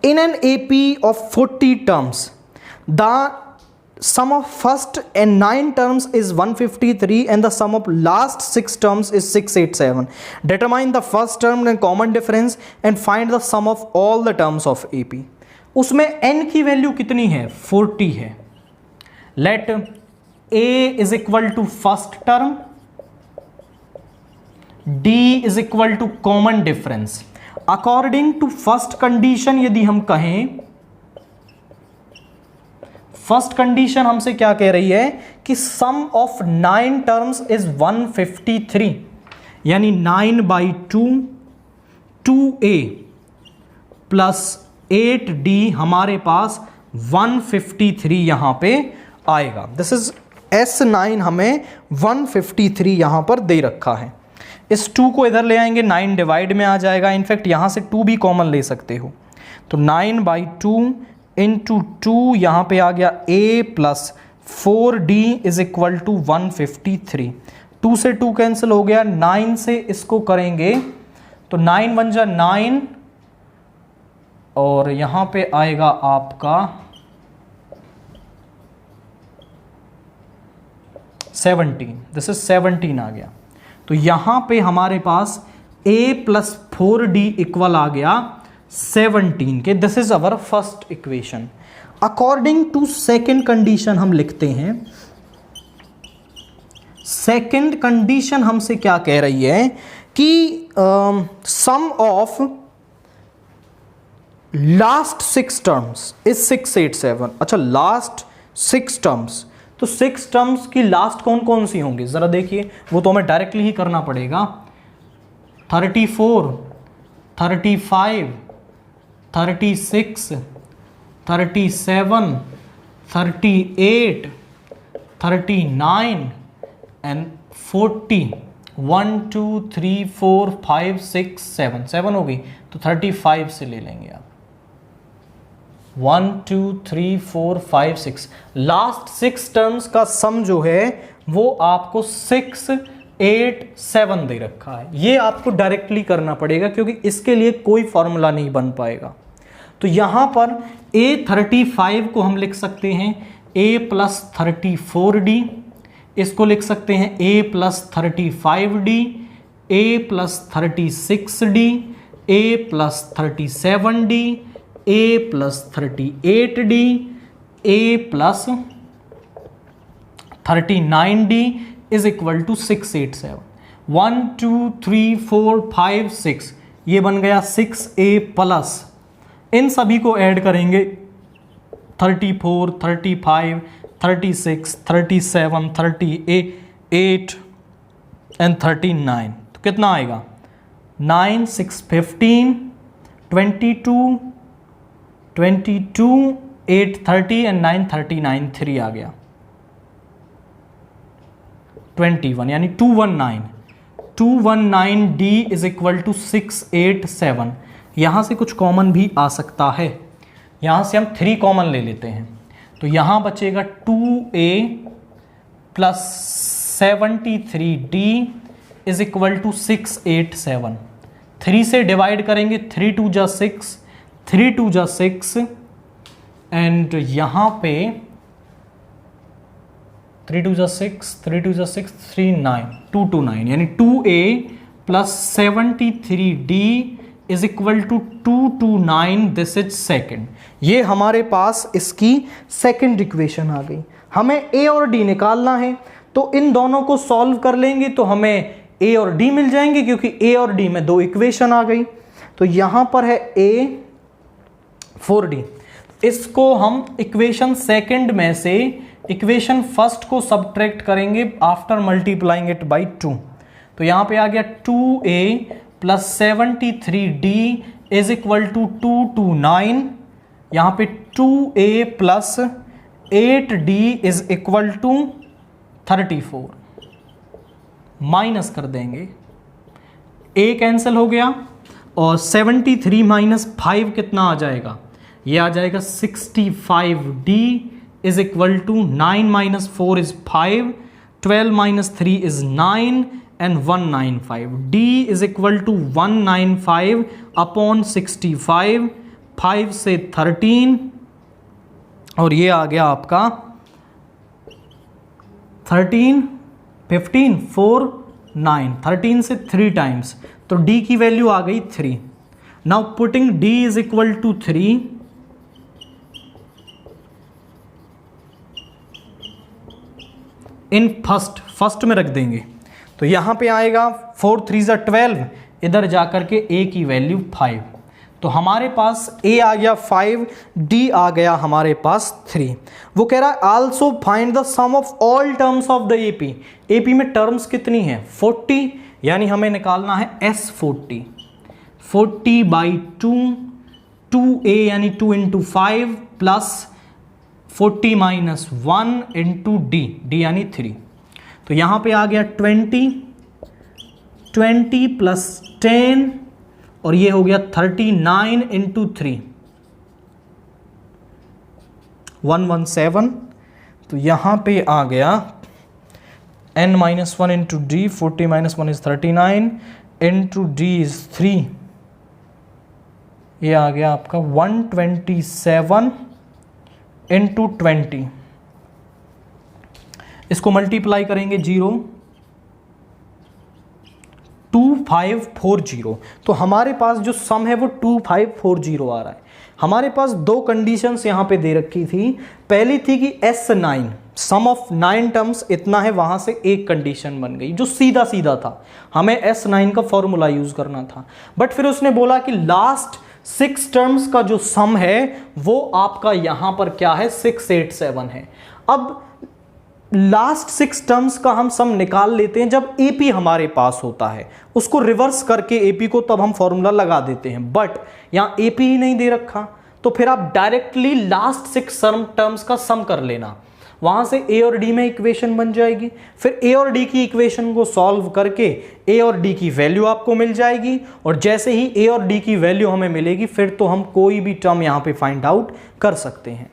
In an AP of 40 terms, the sum of first and 9 terms is 153 and the sum of last 6 terms is 687. Determine the first term and common difference and find the sum of all the terms of AP. उसमें n की value कितनी है? 40 है. Let A is equal to first term, D is equal to common difference. According to first condition यदि हम कहें, first condition हमसे क्या कह रही है कि सम ऑफ 9 टर्म्स इज 153, यानी 9/2 2A प्लस 8D हमारे पास 153 यहां पे आएगा. दिस इज S9 हमें 153 यहां पर दे रखा है. इस 2 को इधर ले आएंगे, 9 डिवाइड में आ जाएगा. इनफैक्ट यहां से 2 भी कॉमन ले सकते हो. तो 9/2 इंटू 2 यहाँ पे आ गया A plus 4D is equal to 153. 2 से 2 कैंसिल हो गया. 9 से इसको करेंगे तो 9 बन जा 9 और यहाँ पे आएगा आपका 17. दिस इज 17 आ गया. तो यहाँ पे हमारे पास A प्लस 4D इक्वल आ गया 17 के. This is our first equation. According to second condition हम लिखते हैं. सेकेंड कंडीशन हमसे क्या कह रही है कि सम ऑफ लास्ट 6 टर्म्स इज 687. अच्छा, लास्ट 6 टर्म्स, तो 6 टर्म्स की लास्ट कौन कौन सी होंगी जरा देखिए. वो तो हमें डायरेक्टली ही करना पड़ेगा. 34, 35, 36, 37, 38, 39 एंड 40. 1 2 3 4 5 6 7 7 हो गई. तो 35 से ले लेंगे आप. 1 2 3 4 5 6. लास्ट 6 टर्म्स का सम जो है वो आपको 6 8 7 दे रखा है. ये आपको डायरेक्टली करना पड़ेगा क्योंकि इसके लिए कोई फॉर्मूला नहीं बन पाएगा. तो यहां पर A35 को हम लिख सकते हैं A प्लस 34D. इसको लिख सकते हैं A plus 35D, A plus 36D, A plus 37D, A plus 38D, A plus 39D is equal to 687. 1 2 3 4 5 6 ये बन गया 6A प्लस. इन सभी को ऐड करेंगे 34 35 36 37 38 एंड 39. तो कितना आएगा? 9 6 15 22 22 8 30 एंड 9 39 3 आ गया 21, यानी 219D इज इक्वल टू 687. यहां से कुछ कॉमन भी आ सकता है. यहां से हम 3 कॉमन ले लेते हैं. तो यहां बचेगा 2A plus 73D is equal to 687. 3 से डिवाइड करेंगे. 3 2 जा 6, 3 2 जा 6 एंड यहां पे 3 2 जा 6, 3 2 जा 6, 3 9 229, यानी 2A plus 73D is equal to 229. This is second. ये हमारे पास इसकी सेकेंड इक्वेशन आ गई. हमें A और D निकालना है तो इन दोनों को सॉल्व कर लेंगे तो हमें A और D मिल जाएंगे क्योंकि A और D में 2 इक्वेशन आ गई. तो यहां पर है A 4D. इसको हम इक्वेशन सेकेंड में से इक्वेशन फर्स्ट को सब्ट्रैक्ट करेंगे आफ्टर मल्टीप्लाइंग इट बाई 2. तो यहां पे आ गया 2A plus 73D is equal to 229. यहां पे 2A plus 8D is equal to 34. Minus कर देंगे, A कैंसिल हो गया और 73 माइनस 5 कितना आ जाएगा? ये आ जाएगा 65D is equal to 9 minus 4 is 5, 12 minus 3 is 9 and 195. D is equal to 195 upon 65. 5 से 13 और ये आ गया आपका 13 15 4 9, 13 से 3 टाइम्स, तो d की वैल्यू आ गई 3। Now putting d is equal to 3, in first में रख देंगे, तो यहां पे आएगा 4 3 ज़ा 12, इधर जाकर के a की वैल्यू 5, तो हमारे पास a आ गया 5, d आ गया हमारे पास 3। वो कह रहा है also find the sum of all terms of the AP. AP में टर्म्स कितनी है 40, यानी हमें निकालना है S40, 40/2, 2a यानी 2 × 5 प्लस 40 - 1 इंटू d यानी 3, तो यहां पे आ गया 20 प्लस 10 और ये हो गया 39 इंटू 3 117, तो यहां पे आ गया n - 1 into d, 40 - 1 is 39 into d is 3, ये आ गया आपका 127 इंटू 20, इसको मल्टीप्लाई करेंगे 2540, तो हमारे पास जो सम है वो 2540 आ रहा है। हमारे पास दो कंडीशंस यहां पे दे रखी थी, पहली थी कि S9 सम ऑफ 9 टर्म्स इतना है, वहां से एक कंडीशन बन गई जो सीधा सीधा था, हमें S9 का फॉर्मूला यूज करना था, बट फिर उसने बोला कि लास्ट 6 टर्म्स का जो सम है वो आपका यहां पर क्या है 687 है। अब लास्ट 6 टर्म्स का हम सम निकाल लेते हैं जब एपी हमारे पास होता है, उसको रिवर्स करके एपी को तब हम फॉर्मूला लगा देते हैं, बट यहां एपी ही नहीं दे रखा, तो फिर आप डायरेक्टली लास्ट 6 टर्म्स का सम कर लेना, वहां से ए और डी में इक्वेशन बन जाएगी, फिर ए और डी की इक्वेशन को सॉल्व करके ए और डी की वैल्यू आपको मिल जाएगी, और जैसे ही ए और डी की वैल्यू हमें मिलेगी फिर तो हम कोई भी टर्म यहां पे फाइंड आउट कर सकते हैं।